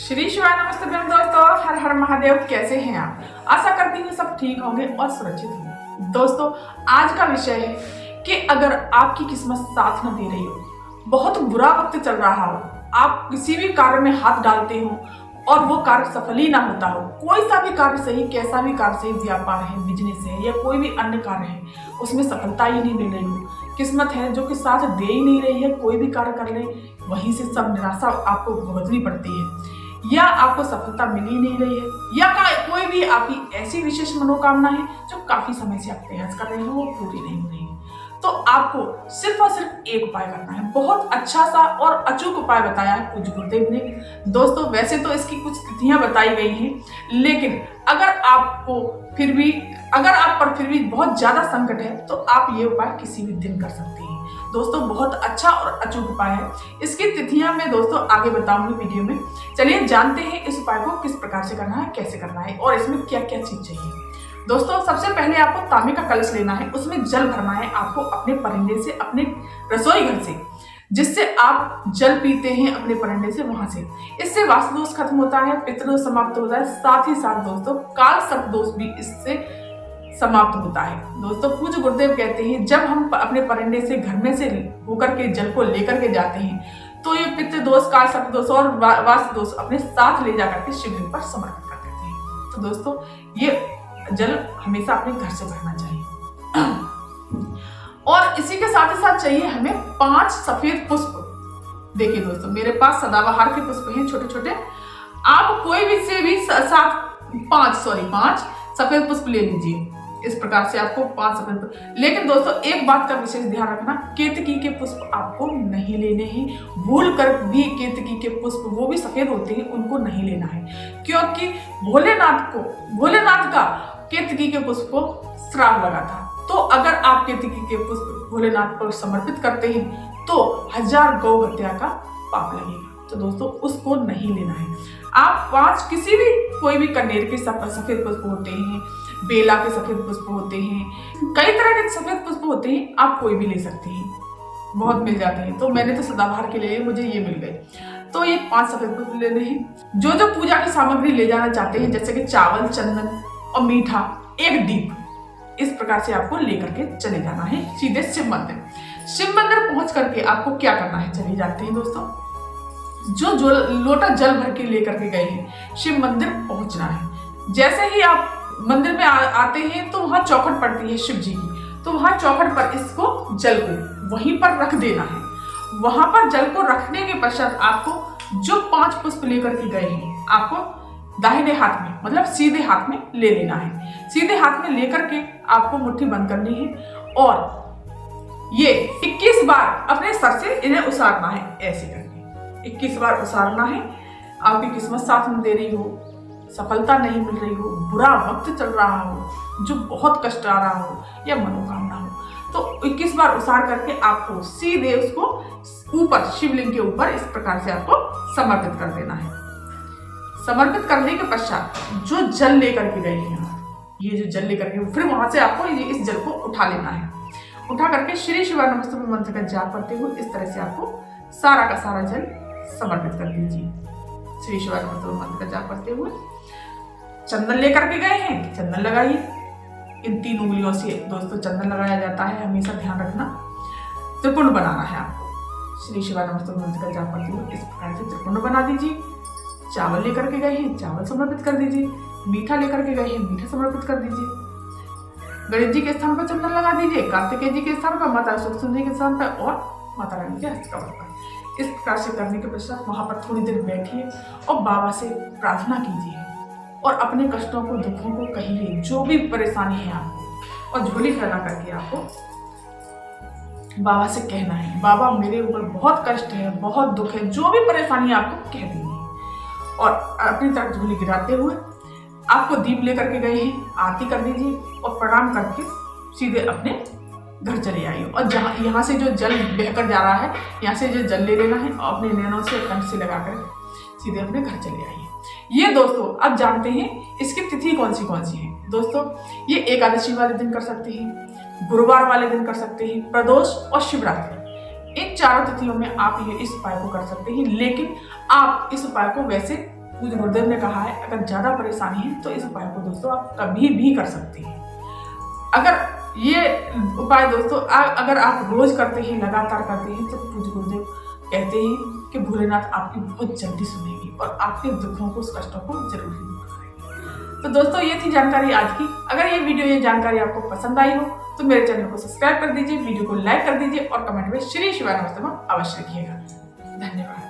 श्री शिवाय नमस्ते दोस्तों, हर हर महादेव। कैसे हैं आप? आशा करती हूँ सब ठीक होंगे और सुरक्षित होंगे। दोस्तों, आज का विषय है कि अगर आपकी किस्मत साथ न दे रही हो, बहुत बुरा वक्त चल रहा हो, आप किसी भी कार्य में हाथ डालते हो और वो कार्य सफल ही ना होता हो, कोई सा भी कार्य सही, कैसा भी कार्य सही, व्यापार है, बिजनेस है या कोई भी अन्य कार्य है, उसमें सफलता ही नहीं मिल रही हो, किस्मत है जो कि साथ दे ही नहीं रही है, कोई भी कार्य कर ले वहीं से सब निराशा आपको भुगतनी पड़ती है, या आपको सफलता मिल ही नहीं रही है, या कोई भी आपकी ऐसी विशेष मनोकामना है जो काफी समय से आप प्रयास कर रहे हो वो पूरी नहीं हो रही है, तो आपको सिर्फ और सिर्फ एक उपाय करना है। बहुत अच्छा सा और अचूक उपाय बताया है पूज्य गुरुदेव ने। दोस्तों, वैसे तो इसकी कुछ तिथियां बताई गई हैं, लेकिन अगर आप पर फिर भी बहुत ज्यादा संकट है तो आप ये उपाय किसी भी दिन कर सकते हैं। दोस्तों, बहुत अच्छा और अचूक उपाय है। इसकी तिथियां मैं दोस्तों आगे बताऊंगी वीडियो में। चलिए जानते हैं इस उपाय को किस प्रकार से करना है, कैसे करना है और इसमें क्या क्या चीज चाहिए। दोस्तों, सबसे पहले आपको तांबे का कलश लेना है, उसमें जल भरना है आपको अपने परिंदे से, अपने रसोई घर से, जिससे आप जल पीते हैं अपने परिंदे से, वहां से। इससे वास्तु दोष खत्म होता है, पितृदोष समाप्त होता है, साथ ही साथ दोस्तों काल सर्प दोष भी इससे समाप्त होता है। दोस्तों, पूज्य गुरुदेव कहते हैं जब हम अपने परिंदे से घर में से होकर के जल को लेकर के जाते हैं तो ये पितृ दोष, काल सर्प दोष और वास्तु दोष अपने साथ ले जाकर के शिवलिंग पर समर्पित कर देते हैं। तो दोस्तों, ये जल हमेशा अपने घर से भरना चाहिए। और इसी के साथ ही साथ चाहिए हमें 5 सफेद पुष्प। देखिए दोस्तों, मेरे पास सदाबहार के पुष्प हैं छोटे छोटे, आप कोई भी से भी 5 सफेद पुष्प ले लीजिए। इस प्रकार से आपको 5 सफेद पुष्प। लेकिन दोस्तों, एक बात का विशेष ध्यान रखना, केतकी के पुष्प आपको नहीं लेने हैं। भूल कर भी केतकी के पुष्प, वो भी सफेद होते हैं, उनको नहीं लेना है, क्योंकि भोलेनाथ का केतकी के पुष्प को श्राप लगा था। तो अगर आप केतकी के पुष्प भोलेनाथ पर समर्पित करते हैं तो 1000 गौ हत्या का पाप लगेगा। तो दोस्तों, उसको नहीं लेना है। आप 5 किसी भी, कोई भी कनेर के सफेद पुष्प होते हैं, बेला के सफेद पुष्प होते हैं, कई तरह के सफेद पुष्प होते हैं, आप कोई भी ले सकते हैं, बहुत मिल जाते हैं। तो मैंने तो सदाबहार के लिए मुझे ये मिल गए। तो ये 5 सफेद पुष्प लेने हैं। जो जो पूजा की सामग्री ले जाना चाहते हैं, जैसे कि चावल, चंदन और मीठा, एक दीप, इस प्रकार से आपको लेकर के चले जाना है सीधे शिव मंदिर पहुंच करके आपको क्या करना है, चले जाते हैं दोस्तों। जो लोटा जल भर के लेकर के गए हैं, शिव मंदिर पहुंचना है। जैसे ही आप मंदिर में आते हैं तो वहां चौखट पड़ती है शिव जी की, तो वहां चौखट पर इसको जल को वहीं पर रख देना है। वहां पर जल को रखने के पश्चात आपको जो 5 पुष्प लेकर के गए हैं, आपको दाहिने हाथ में, मतलब सीधे हाथ में ले लेना है। सीधे हाथ में लेकर के आपको मुट्ठी बंद करनी है और ये 21 बार अपने सर से इन्हें उसारना है। ऐसे करके 21 बार उसारना है। आपकी किस्मत साथ में दे रही हो, सफलता नहीं मिल रही हो, बुरा वक्त चल रहा हो, जो बहुत कष्ट आ रहा हो या मनोकामना हो, तो 21 बार उसार करके आपको सीधे उसको ऊपर, शिवलिंग के ऊपर इस प्रकार से आपको समर्पित कर देना है। समर्पित करने के पश्चात जो जल लेकर के गए हैं, ये जो जल लेकर के, फिर वहां से आपको इस जल को उठा लेना है। उठा करके श्री शिवाय नमस्ते मंत्र का जाप करते हुए इस तरह से आपको सारा का सारा जल समर्पित कर दीजिए। श्री शिवाय नमस्ते मंत्र का जाप करते हुए चंदन लेकर के गए हैं, चंदन लगाइए। इन 3 उंगलियों से दोस्तों चंदन लगाया जाता है, हमेशा ध्यान रखना। त्रिपुंड बनाना है आपको। श्री शिवाय नमस्ते मंत्र का जाप करते हुए इस प्रकार से त्रिपुंड बना दीजिए। चावल लेकर के गए हैं, चावल समर्पित कर दीजिए। मीठा लेकर के गए हैं, मीठा समर्पित कर दीजिए। गणेश जी के स्थान पर चंदन लगा दीजिए, कार्तिकेय जी के स्थान पर, माता सरस्वती के स्थान पर और माता रानी के हस्तकमल पर। इस प्रकार से करने के पश्चात वहां पर थोड़ी देर बैठिए और बाबा से प्रार्थना कीजिए और अपने कष्टों को, दुखों को कहिए, जो भी परेशानी है आपको, और झोली फैला करके आपको बाबा से कहना है, बाबा मेरे ऊपर बहुत कष्ट है, बहुत दुख है, जो भी परेशानी आपको कह देनी है। और अपनी तरफ झोली गिराते हुए आपको दीप लेकर के गए हैं, आरती कर दीजिए और प्रणाम करके सीधे अपने घर चले आइए। और यहाँ से जो जल बहकर जा रहा है, यहाँ से जो जल ले लेना है और अपने नैनों से, कंठ से लगाकर सीधे अपने घर चले आइए। ये दोस्तों, अब जानते हैं इसकी तिथि कौन सी है। दोस्तों, ये एकादशी वाले दिन कर सकते हैं, गुरुवार वाले दिन कर सकते हैं, प्रदोष और शिवरात्रि, इन चारों तिथियों में आप ये इस उपाय को कर सकते हैं। लेकिन आप इस उपाय को वैसे पूज्य गुरुदेव ने कहा है अगर ज़्यादा परेशानी है तो इस उपाय को दोस्तों आप कभी भी कर सकते हैं। अगर ये उपाय दोस्तों अगर आप रोज करते हैं, लगातार करते हैं, तो पूज्य गुरुदेव कहते हैं कि भोलेनाथ आपकी बहुत जल्दी सुनेंगे और आपके दुखों को, कष्टों को जरूर ही दूर करेंगे। तो दोस्तों ये थी जानकारी आज की। अगर ये जानकारी आपको पसंद आई हो तो मेरे चैनल को सब्सक्राइब कर दीजिए, वीडियो को लाइक कर दीजिए और कमेंट में श्री शिवाय नमस्तुभ्यम अवश्य लिखिएगा। धन्यवाद।